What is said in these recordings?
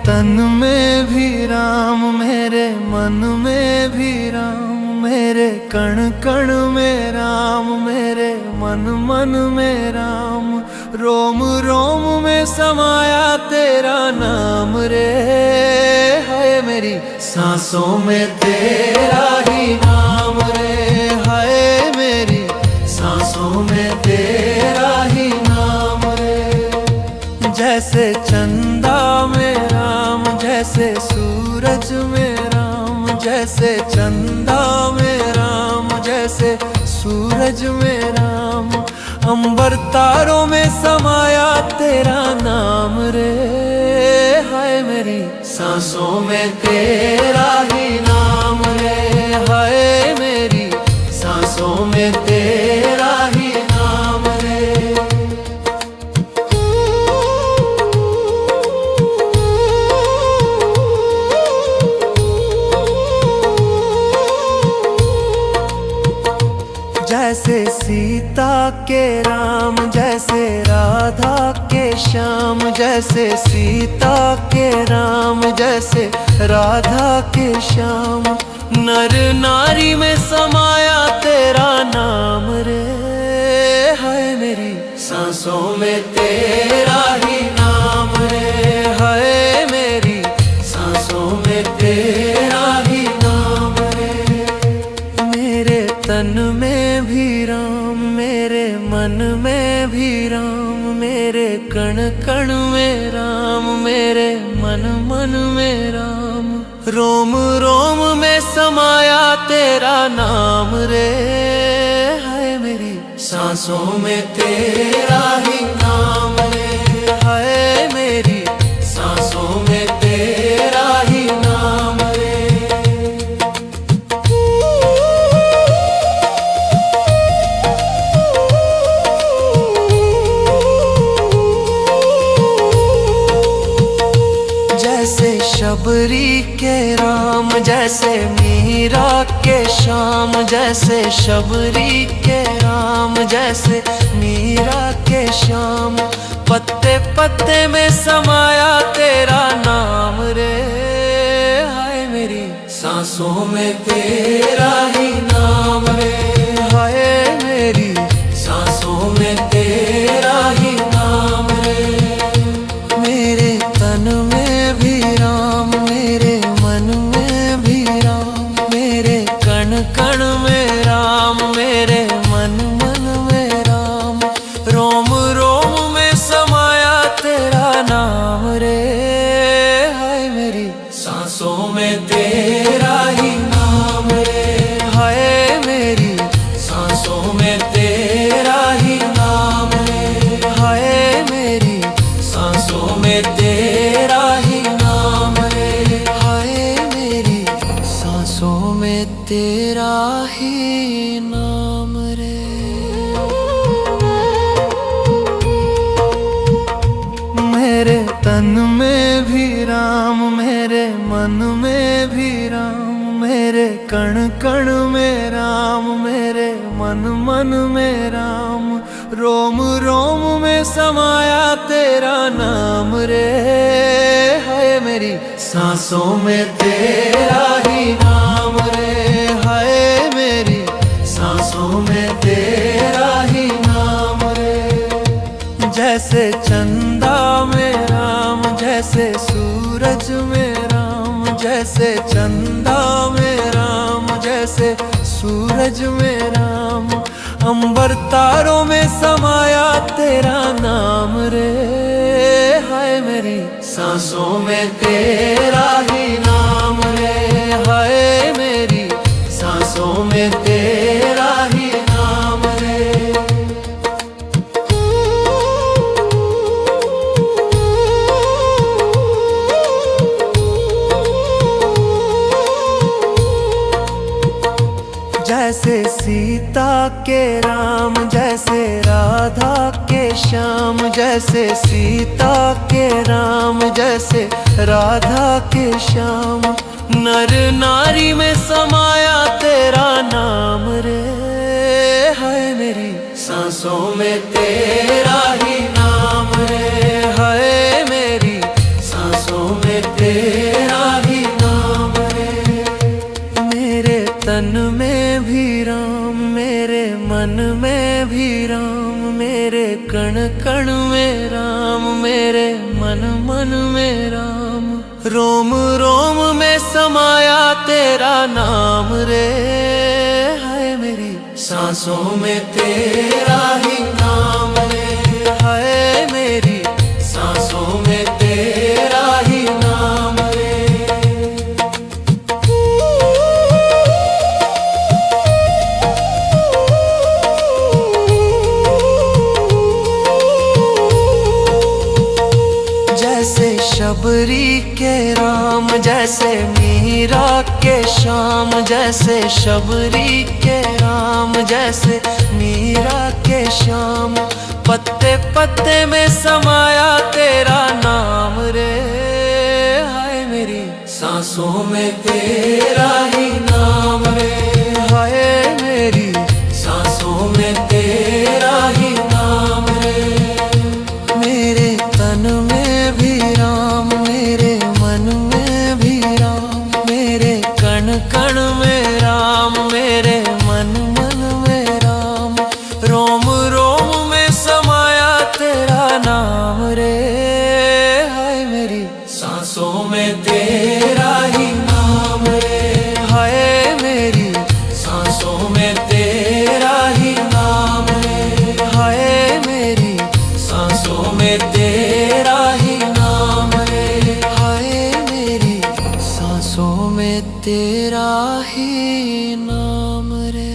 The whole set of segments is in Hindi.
तन में भी राम, मेरे मन में भी राम, मेरे कण कण में राम, मेरे मन मन में राम, रोम रोम में समाया तेरा नाम रे। है मेरी सांसों में तेरा ही नाम रे, है मेरी सांसों में तेरा ही नाम रे। जैसे चंदा में राम, जैसे सूरज में राम, जैसे चंदा में राम, जैसे सूरज में राम, अंबर तारों में समाया तेरा नाम रे। हाय मेरी सांसों में तेरा ही नाम रे, हाय मेरी सांसों में तेरा ही नाम रे। जैसे सीता के राम, जैसे राधा के श्याम, जैसे सीता के राम, जैसे राधा के श्याम, नर नारी में समाया तेरा नाम रे। है मेरी सांसों में तेरा ही नाम रे, है मेरी सांसों में तेरा ही नाम रे। मेरे तन में भी राम, मेरे मन में भी राम, मेरे कण कण में राम, मेरे मन मन में राम, रोम रोम में समाया तेरा नाम रे। है मेरी सांसों में तेरा ही नाम रे, है मेरी सांसों में तेरा ही नाम रे। जैसे शबरी के राम, जैसे मीरा के श्याम, जैसे शबरी के राम, जैसे मीरा के श्याम, पत्ते पत्ते में समाया तेरा नाम रे। हाय मेरी सांसों में तेरा ही नाम रे, हाय मेरी सांसों में तेरा ही नाम रे। मेरे तन में भी राम, मेरे मन में भी राम, मेरे कण कण में राम, मेरे मन मन में राम, रोम रोम में समाया तेरा नाम रे। हाय मेरी सांसों में तेरा ही नाम रे, हाय मेरी सांसों में तेरा ही नाम रे, हाय मेरी सांसों में तेरा ही नाम रे, हाय मेरी सांसों में तेरा ही नाम रे। मेरे तन में भी राम, मेरे मन में भी राम, मेरे कण कण में राम, मेरे मन मन में राम, रोम रोम में समाया तेरा नाम रे। है मेरी सांसों में तेरा ही नाम रे, है मेरी सांसों में तेरा ही नाम रे। जैसे चंदा में राम, जैसे सूरज में राम, जैसे चंदा में राम, जैसे सूरज में राम, अंबर तारों में समाया तेरा नाम रे। हाय मेरी सांसों में तेरा ही नाम रे, हाय मेरी सांसों में तेरा ही नाम रे। जैसे सीता के राम, जैसे राधा के श्याम, जैसे सीता के राम, जैसे राधा के श्याम, नर नारी में समाया तेरा नाम रे। है मेरी सांसों में तेरा ही नाम रे, है मेरी सांसों में तेरा ही नाम रे। मेरे तन में भी राम, मेरे मन में भी राम, मेरे कण कण में राम, मेरे मन मन में राम। रोम रोम में समाया तेरा नाम रे। हाय मेरी सांसों में तेरा ही नाम रे। हाय मेरी सांसों में तेरा ही नाम रे। जैसे शबरी के राम, जैसे मीरा के श्याम, जैसे शबरी के राम, जैसे मीरा के श्याम। पत्ते पत्ते में समाया तेरा नाम रे। हाय मेरी सांसों में तेरा ही नाम रे। हाय मेरी सांसों में तेरा ही नाम रे। मेरे तन में भी राम, मेरे मन में भी राम, मेरे कण कण में राम, मेरे मन मन में राम। रोम रोम में समाया तेरा नाम रे। हाय मेरी सांसों में तेरा ही नाम रे। हाय मेरी सांसों में तेरा ही नाम रे। हाय मेरी सांसों में तेरा ही नाम रे। हाय मेरी सांसों में तेरा ही नाम रे।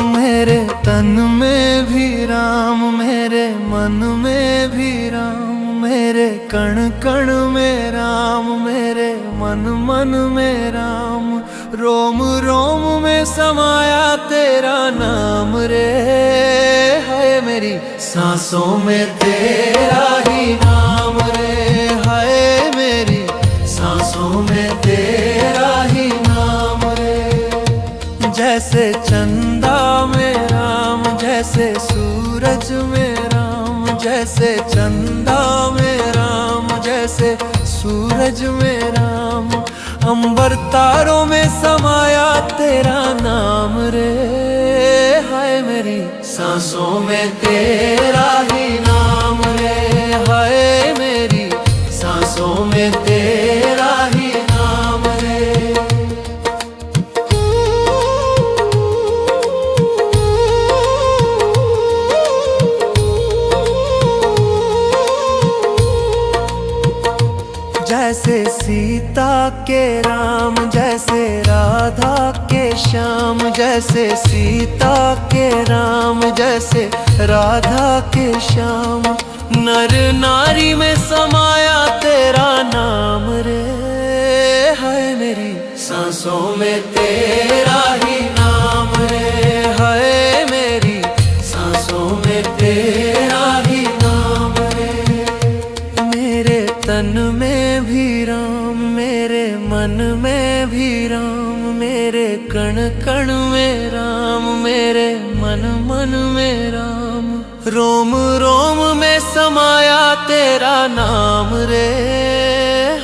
मेरे तन में भी राम, मेरे मन में भी राम, मेरे कण कण में राम, मेरे मन मन में राम। रोम रोम में समाया तेरा नाम रे। हाय मेरी सांसों में तेरा ही नाम रे। हाय मेरी सांसों में तेरा ही नाम रे। जैसे चंदा में राम, जैसे सूरज में राम, जैसे चंदा में राम, जैसे सूरज में राम। अंबर तारों में समाया तेरा नाम रे। हाय मेरी सांसों में तेरा ही नाम रे। हाय मेरी सांसों में तेरा ही नाम रे। जैसे सीता के राम, जैसे राधा के श्याम, जैसे सीता के राम, जैसे राधा के श्याम। नर नारी में समाया तेरा नाम रे। हाय मेरी सांसों में तेरा ही नाम रे। हाय मेरी सांसों में तेरा ही नाम रे। मेरे तन में भी राम, मेरे मन में भी राम, मेरे कण कण में राम, मेरे मन मन में राम। रोम रोम में समाया तेरा नाम रे।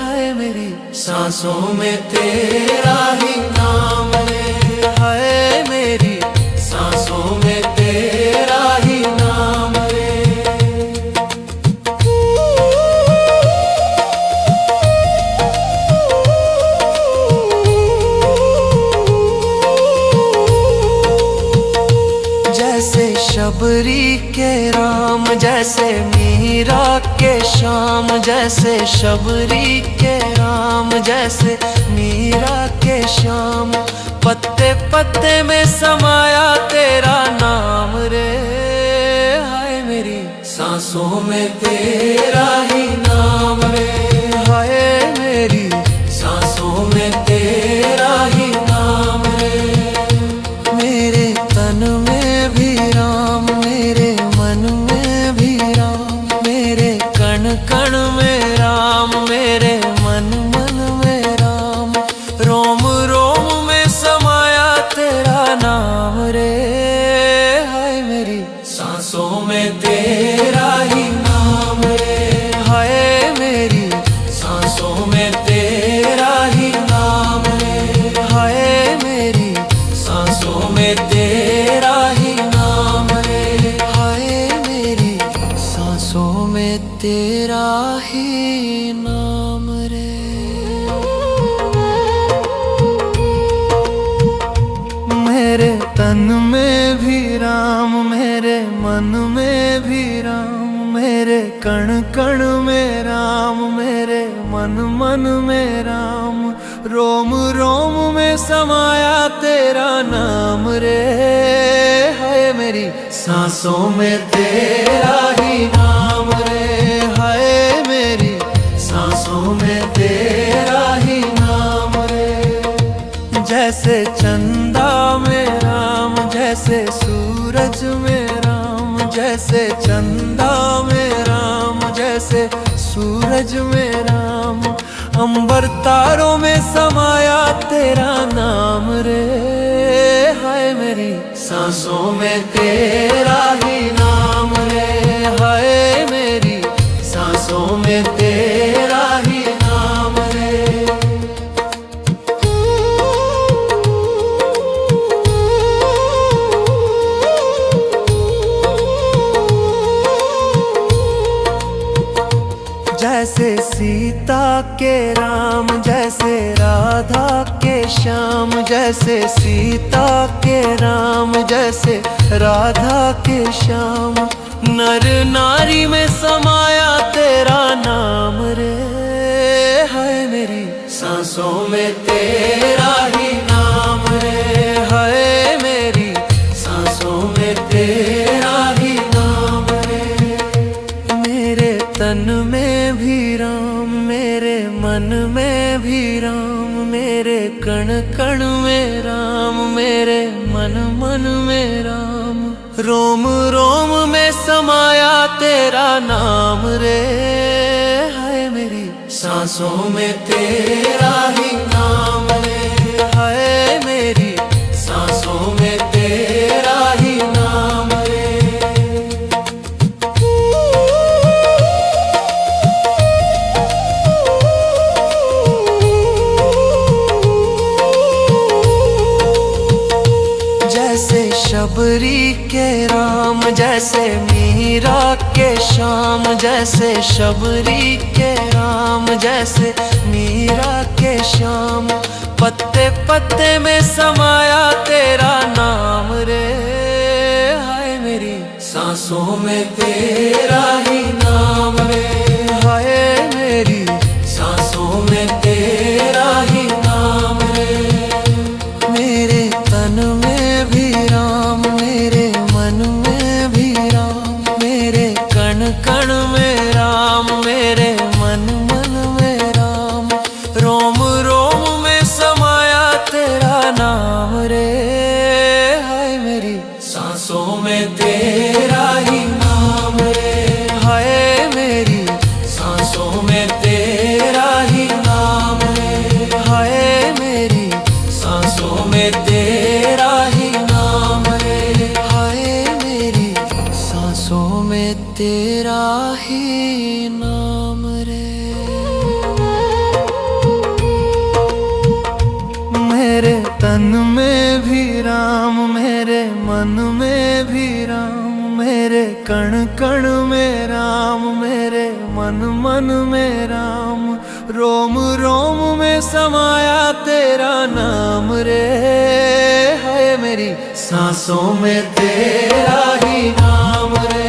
हाय मेरी सांसों में तेरा ही नाम रे। हाय मेरी सांसों में तेरा ही नाम रे। जैसे शबरी के राम, जैसे मीरा के श्याम, जैसे शबरी के राम, जैसे मीरा के श्याम। पत्ते पत्ते में समाया तेरा नाम रे। हाय मेरी सांसों में तेरा ही नाम रे। हाय मेरी सांसों में तेरा ही नाम रे। मेरे तन में भी राम, मेरे मन में भी राम, मेरे कण कण में राम, मेरे मन मन में राम। रोम रोम में समाया तेरा नाम रे। हाय मेरी सांसों में तेरा ही नाम रे। हाय ही नाम रे। मेरे तन में भी राम, मेरे मन में भी राम, मेरे कण कण में राम, मेरे मन मन में राम, रोम रोम में समाया तेरा नाम रे। है मेरी सांसों में तेरा ही नाम रे, है मेरी सांसों में तेरा ही नाम रे। जैसे चंदा में राम, जैसे सूरज में राम, जैसे चंदा में राम, जैसे सूरज में राम, अंबर तारों में समाया तेरा नाम रे। हाय मेरी सांसों में तेरा ही नाम रे, हाय मेरी सांसों में तेरा ही नाम रे। जैसे सीता के राम, जैसे राधा के श्याम, जैसे सीता के राम, जैसे राधा के श्याम, नर नारी में समाया तेरा नाम रे। है मेरी सांसों में तेरा ही नाम रे, है मेरी सांसों में तेरा ही नाम रे। मेरे तन में भी राम, मेरे मन में भी राम, मेरे कण कण में राम, मेरे मन मन में राम, रोम रोम में समाया तेरा नाम रे। है मेरी सांसों में तेरा ही नाम रे, है मेरी सांसों में तेरा ही नाम रे। जैसे शबरी के राम, जैसे मीरा के श्याम, जैसे शबरी के राम, जैसे मीरा के श्याम, पत्ते पत्ते में समाया तेरा नाम रे। हाय मेरी सांसों में तेरा ही नाम रे, हाय मेरी सांसों में तेरा ही नाम रे। मेरे तन में भी राम, मेरे मन में भी राम, मेरे कण कण में राम, मेरे मन मन में राम, रोम रोम में समाया तेरा नाम रे। हाय मेरी सांसों में तेरा ही नाम रे, हाय मेरी सांसों में तेरा ही नाम रे, हाय मेरी सांसों में तेरा ही नाम रे, हाय मेरी सांसों में तेरा ही नाम रे। मेरे तन में भी राम, मेरे मन में भी राम, मेरे कण कण में राम, मेरे मन मन में राम, रोम रोम में समाया तेरा नाम रे। है मेरी सांसों में तेरा ही नाम रे,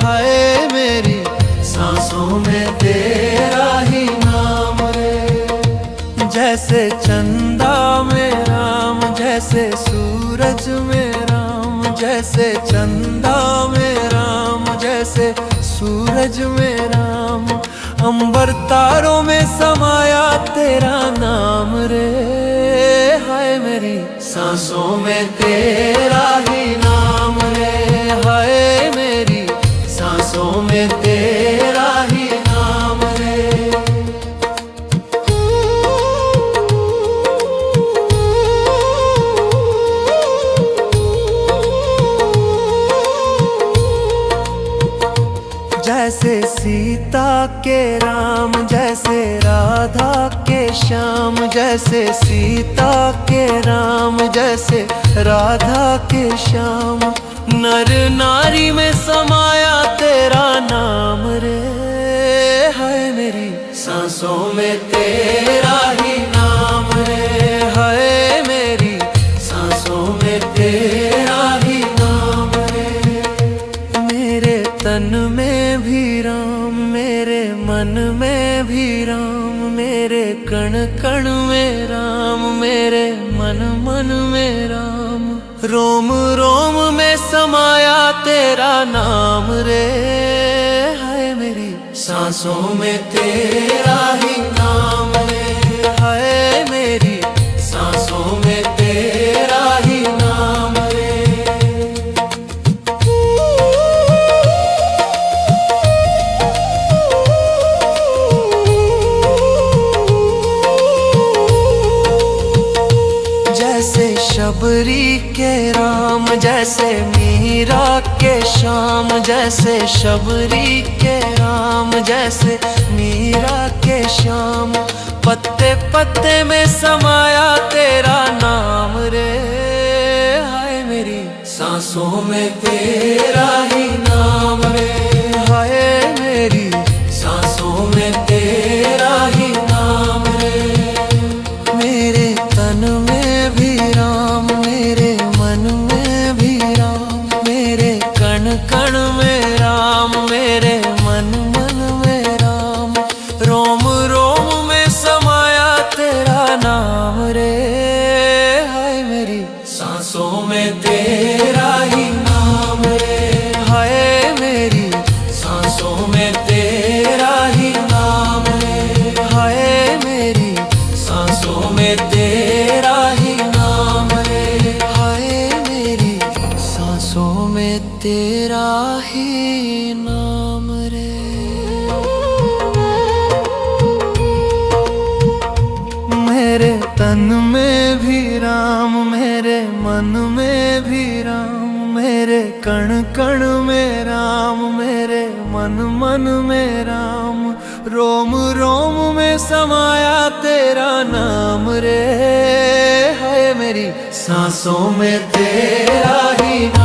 है मेरी सांसों में तेरा ही नाम रे। जैसे चंदा में राम, जैसे सूरज में राम, जैसे चंदा में राम, जैसे सूरज में राम, अंबर तारों में समाया तेरा नाम रे। हाय मेरी सांसों में तेरा ही नाम रे, हाय मेरी सांसों में तेरा ही नाम रे। जैसे सीता के राम, जैसे राधा के श्याम, जैसे सीता के राम, जैसे राधा के श्याम। नर नारी में समाया तेरा नाम रे, है मेरी सांसों में तेरा ही नाम रे, है मेरी सांसों में तेरा ही नाम रे। मेरे तन में भी राम, मेरे मन में भी राम, मेरे कण कण में राम, मेरे मन मन में राम। रोम रोम में समाया तेरा नाम रे, है मेरी सांसों में तेरा ही नाम रे, है मेरी सांसों में तेरा ही नाम रे। जैसे शबरी के राम, जैसे मीरा के श्याम, जैसे शबरी के राम, जैसे मीरा के श्याम। पत्ते पत्ते में समाया तेरा नाम रे, हाय मेरी सांसों में तेरा ही नाम रे, हाय मेरी सांसों में तेरा ही नाम रे। मेरे तन में भी राम, मेरे मन में भी राम, मेरे कण कण में राम, मेरे मन मन में राम। रोम रोम में समाया तेरा नाम रे, हाय मेरी सांसों में तेरा ही नाम रे, हाय मेरी सांसों में तेरा ही नाम रे, हाय मेरी सांसों में तेरा ही नाम रे, हाय मेरी सांसों में तेरा ही नाम रे। मेरे तन में भी राम, मेरे मन में भी राम, मेरे कण कण में राम, मेरे मन मन में राम। रोम रोम में समाया तेरा नाम रे, है मेरी सांसों में तेरा ही नाम।